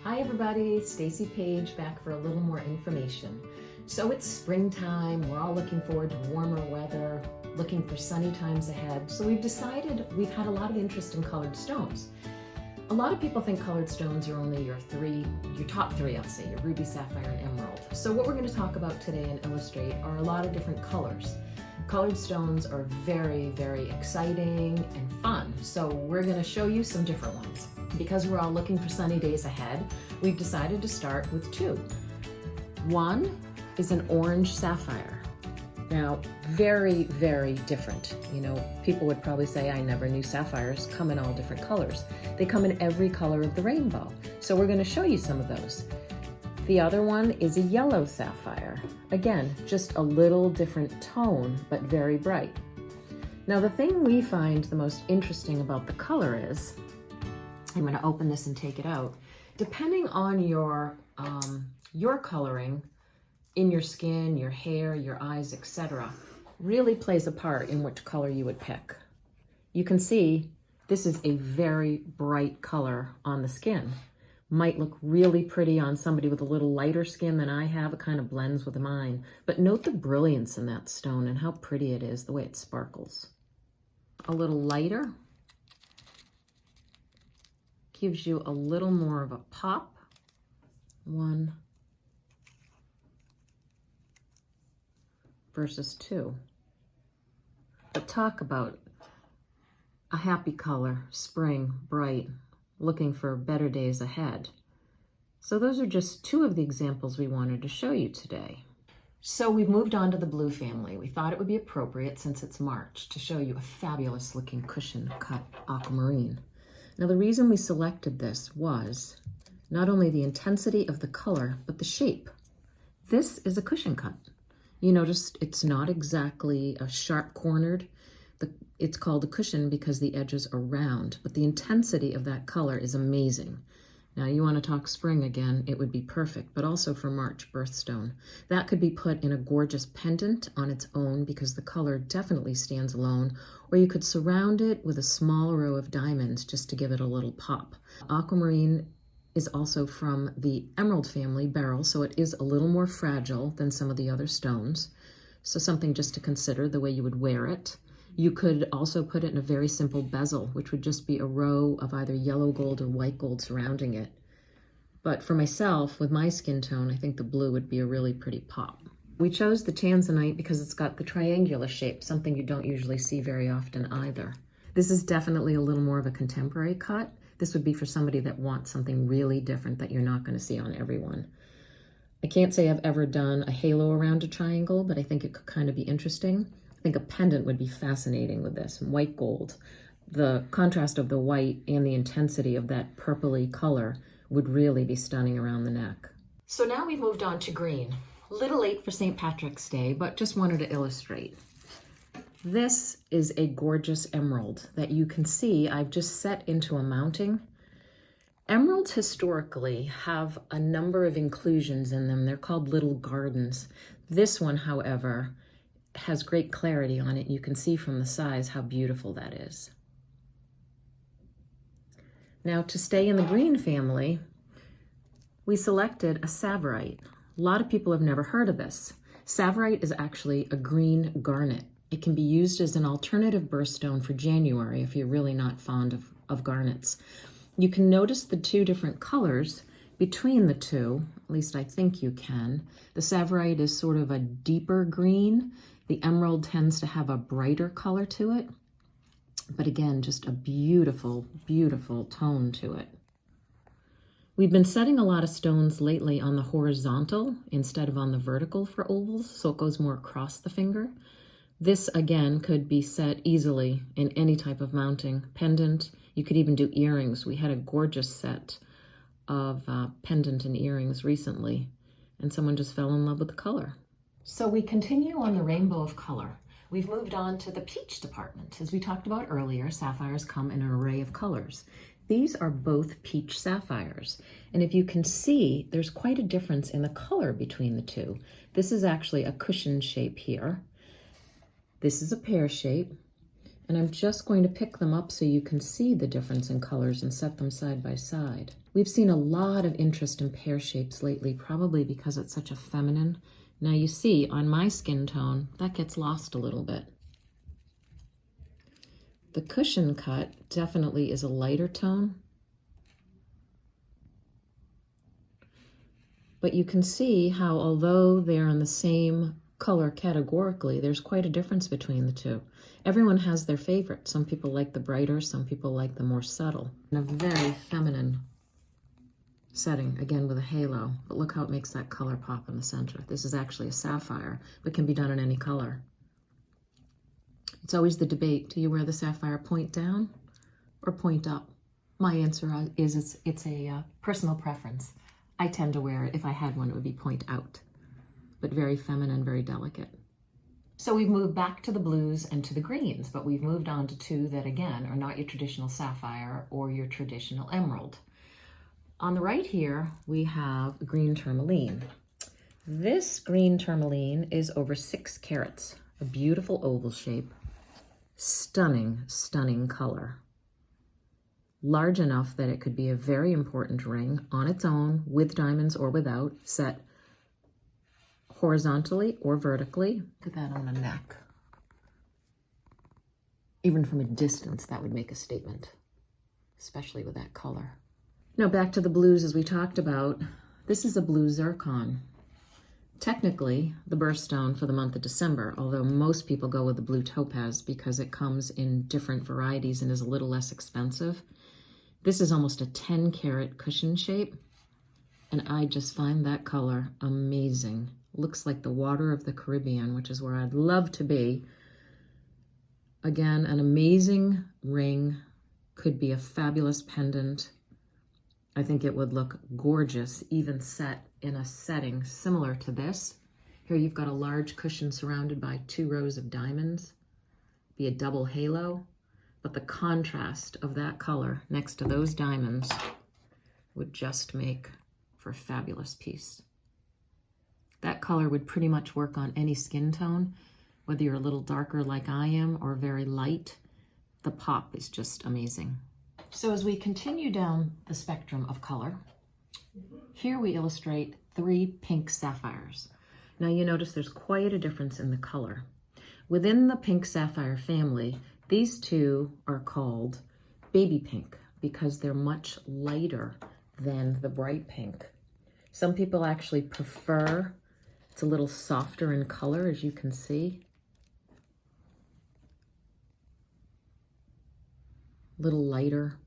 Hi everybody, Stacey Page back for a little more information. So it's springtime, we're all looking forward to warmer weather, looking for sunny times ahead. So we've had a lot of interest in colored stones. A lot of people think colored stones are only your top three, I'll say, your ruby, sapphire, and emerald. So what we're going to talk about today and illustrate are a lot of different colors. Colored stones are very, very exciting and fun. So we're going to show you some different ones. Because we're all looking for sunny days ahead, we've decided to start with two. One is an orange sapphire. Now, very, very different. You know, people would probably say, I never knew sapphires come in all different colors. They come in every color of the rainbow. So we're going to show you some of those. The other one is a yellow sapphire. Again, just a little different tone, but very bright. Now, the thing we find the most interesting about the color is, I'm going to open this and take it out. Depending on your coloring in your skin, your hair, your eyes, etc., really plays a part in which color you would pick. You can see this is a very bright color on the skin. Might look really pretty on somebody with a little lighter skin than I have. It kind of blends with mine. But note the brilliance in that stone and how pretty it is, the way it sparkles. A little lighter gives you a little more of a pop. One versus two. But talk about a happy color, spring, bright, looking for better days ahead. So those are just two of the examples we wanted to show you today. So we've moved on to the blue family. We thought it would be appropriate, since it's March, to show you a fabulous looking cushion cut aquamarine. Now, the reason we selected this was not only the intensity of the color, but the shape. This is a cushion cut. You notice it's not exactly a sharp cornered. It's called a cushion because the edges are round, but the intensity of that color is amazing. Now, you want to talk spring again, it would be perfect, but also for March birthstone. That could be put in a gorgeous pendant on its own because the color definitely stands alone, or you could surround it with a small row of diamonds just to give it a little pop. Aquamarine is also from the emerald family beryl, so it is a little more fragile than some of the other stones. So something just to consider the way you would wear it. You could also put it in a very simple bezel, which would just be a row of either yellow gold or white gold surrounding it. But for myself, with my skin tone, I think the blue would be a really pretty pop. We chose the tanzanite because it's got the triangular shape, something you don't usually see very often either. This is definitely a little more of a contemporary cut. This would be for somebody that wants something really different that you're not going to see on everyone. I can't say I've ever done a halo around a triangle, but I think it could kind of be interesting. I think a pendant would be fascinating with this, white gold. The contrast of the white and the intensity of that purpley color would really be stunning around the neck. So now we've moved on to green. A little late for St. Patrick's Day, but just wanted to illustrate. This is a gorgeous emerald that you can see I've just set into a mounting. Emeralds historically have a number of inclusions in them. They're called little gardens. This one, however, has great clarity on it. You can see from the size how beautiful that is. Now, to stay in the green family, we selected a tsavorite. A lot of people have never heard of this. Tsavorite is actually a green garnet. It can be used as an alternative birthstone for January if you're really not fond of garnets. You can notice the two different colors between the two, at least I think you can. The tsavorite is sort of a deeper green. The emerald tends to have a brighter color to it, but again, just a beautiful, beautiful tone to it. We've been setting a lot of stones lately on the horizontal instead of on the vertical for ovals, so it goes more across the finger. This, again, could be set easily in any type of mounting. Pendant, you could even do earrings. We had a gorgeous set of pendant and earrings recently, and someone just fell in love with the color. So we continue on the rainbow of color. We've moved on to the peach department. As we talked about earlier, sapphires come in an array of colors. These are both peach sapphires. And if you can see, there's quite a difference in the color between the two. This is actually a cushion shape here. This is a pear shape. And I'm just going to pick them up so you can see the difference in colors and set them side by side. We've seen a lot of interest in pear shapes lately, probably because it's such a feminine. Now you see, on my skin tone, that gets lost a little bit. The cushion cut definitely is a lighter tone. But you can see how, although they're in the same color categorically, there's quite a difference between the two. Everyone has their favorite. Some people like the brighter, some people like the more subtle. And a very feminine setting, again with a halo. But look how it makes that color pop in the center. This is actually a sapphire, but can be done in any color. It's always the debate, do you wear the sapphire point down or point up? My answer is it's a personal preference. I tend to wear it, if I had one, it would be point out, but very feminine, very delicate. So we've moved back to the blues and to the greens, but we've moved on to two that, again, are not your traditional sapphire or your traditional emerald. On the right here, we have green tourmaline. This green tourmaline is over 6 carats, a beautiful oval shape, stunning, stunning color. Large enough that it could be a very important ring on its own, with diamonds or without, set horizontally or vertically. Look at that on the neck. Even from a distance, that would make a statement, especially with that color. Now back to the blues as we talked about. This is a blue zircon. Technically, the birthstone for the month of December, although most people go with the blue topaz because it comes in different varieties and is a little less expensive. This is almost a 10 karat cushion shape, and I just find that color amazing. Looks like the water of the Caribbean, which is where I'd love to be. Again, an amazing ring, could be a fabulous pendant. I think it would look gorgeous, even set in a setting similar to this. Here you've got a large cushion surrounded by 2 rows of diamonds, be a double halo. But the contrast of that color next to those diamonds would just make for a fabulous piece. That color would pretty much work on any skin tone, whether you're a little darker like I am or very light. The pop is just amazing. So as we continue down the spectrum of color, here we illustrate 3 pink sapphires. Now you notice there's quite a difference in the color. Within the pink sapphire family, these two are called baby pink because they're much lighter than the bright pink. Some people actually prefer, it's a little softer in color, as you can see. A little lighter.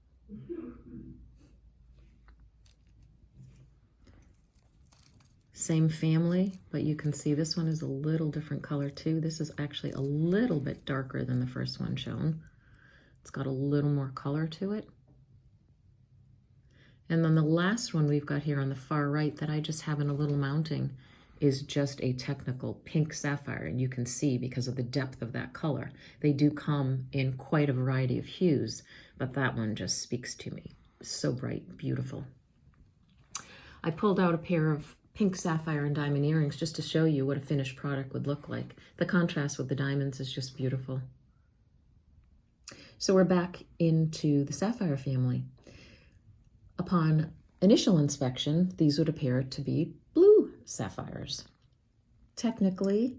Same family, but you can see this one is a little different color too. This is actually a little bit darker than the first one shown. It's got a little more color to it. And then the last one we've got here on the far right that I just have in a little mounting is just a technical pink sapphire. And you can see because of the depth of that color, they do come in quite a variety of hues, but that one just speaks to me. So bright, beautiful. I pulled out a pair of pink sapphire and diamond earrings just to show you what a finished product would look like. The contrast with the diamonds is just beautiful. So we're back into the sapphire family. Upon initial inspection, these would appear to be blue sapphires. Technically,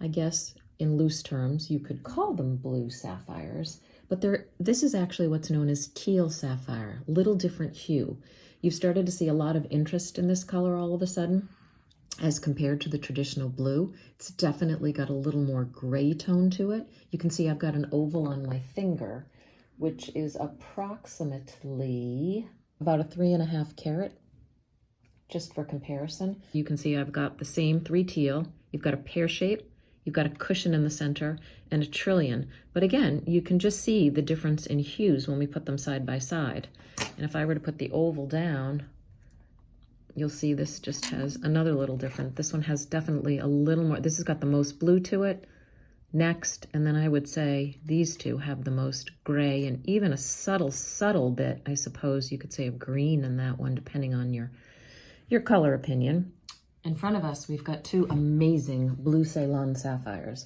I guess in loose terms, you could call them blue sapphires, but this is actually what's known as teal sapphire, little different hue. You've started to see a lot of interest in this color all of a sudden as compared to the traditional blue. It's definitely got a little more gray tone to it. You can see I've got an oval on my finger, which is approximately about a 3.5 carat, just for comparison. You can see I've got the same 3 teal. You've got a pear shape, you've got a cushion in the center, and a trillion. But again, you can just see the difference in hues when we put them side by side. And if I were to put the oval down, you'll see this just has another little different. This one has definitely a little more, this has got the most blue to it. Next, and then I would say these two have the most gray and even a subtle bit, I suppose you could say, of green in that one, depending on your color opinion. In front of us, we've got 2 amazing blue Ceylon sapphires.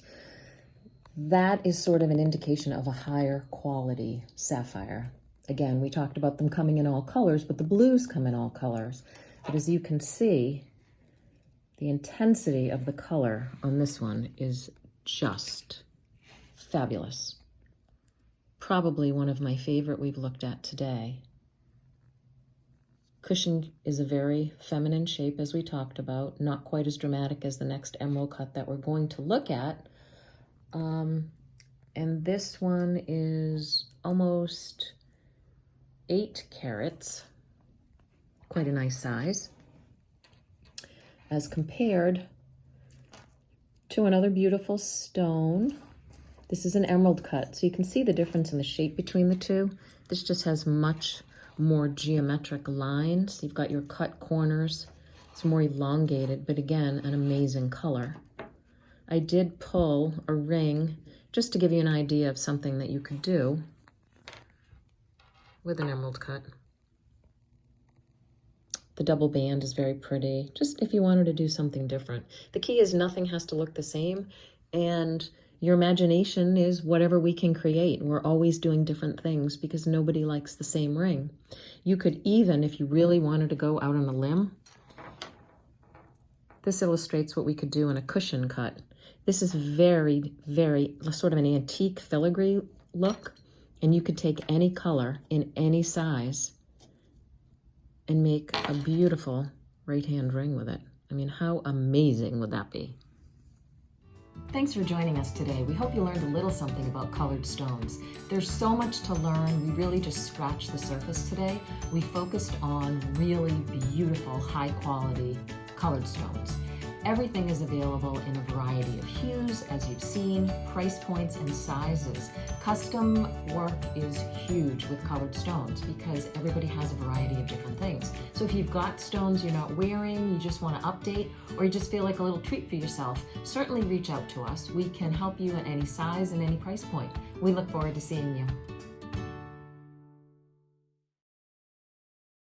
That is sort of an indication of a higher quality sapphire. Again, we talked about them coming in all colors, but the blues come in all colors. But as you can see, the intensity of the color on this one is just fabulous. Probably one of my favorite we've looked at today. Cushion is a very feminine shape, as we talked about, not quite as dramatic as the next emerald cut that we're going to look at. And this one is almost 8 carats, quite a nice size, as compared to another beautiful stone. This is an emerald cut, so you can see the difference in the shape between the two. This just has much more geometric lines. You've got your cut corners. It's more elongated, but again, an amazing color. I did pull a ring just to give you an idea of something that you could do with an emerald cut. The double band is very pretty, just if you wanted to do something different. The key is nothing has to look the same, and your imagination is whatever we can create. We're always doing different things because nobody likes the same ring. You could even, if you really wanted to go out on a limb, this illustrates what we could do in a cushion cut. This is very, very sort of an antique filigree look, and you could take any color in any size and make a beautiful right-hand ring with it. I mean, how amazing would that be? Thanks for joining us today. We hope you learned a little something about colored stones. There's so much to learn. We really just scratched the surface today. We focused on really beautiful, high-quality colored stones. Everything is available in a variety of hues, as you've seen, price points and sizes. Custom work is huge with colored stones because everybody has a variety of different things. So if you've got stones you're not wearing, you just want to update, or you just feel like a little treat for yourself, certainly reach out to us. We can help you at any size and any price point. We look forward to seeing you.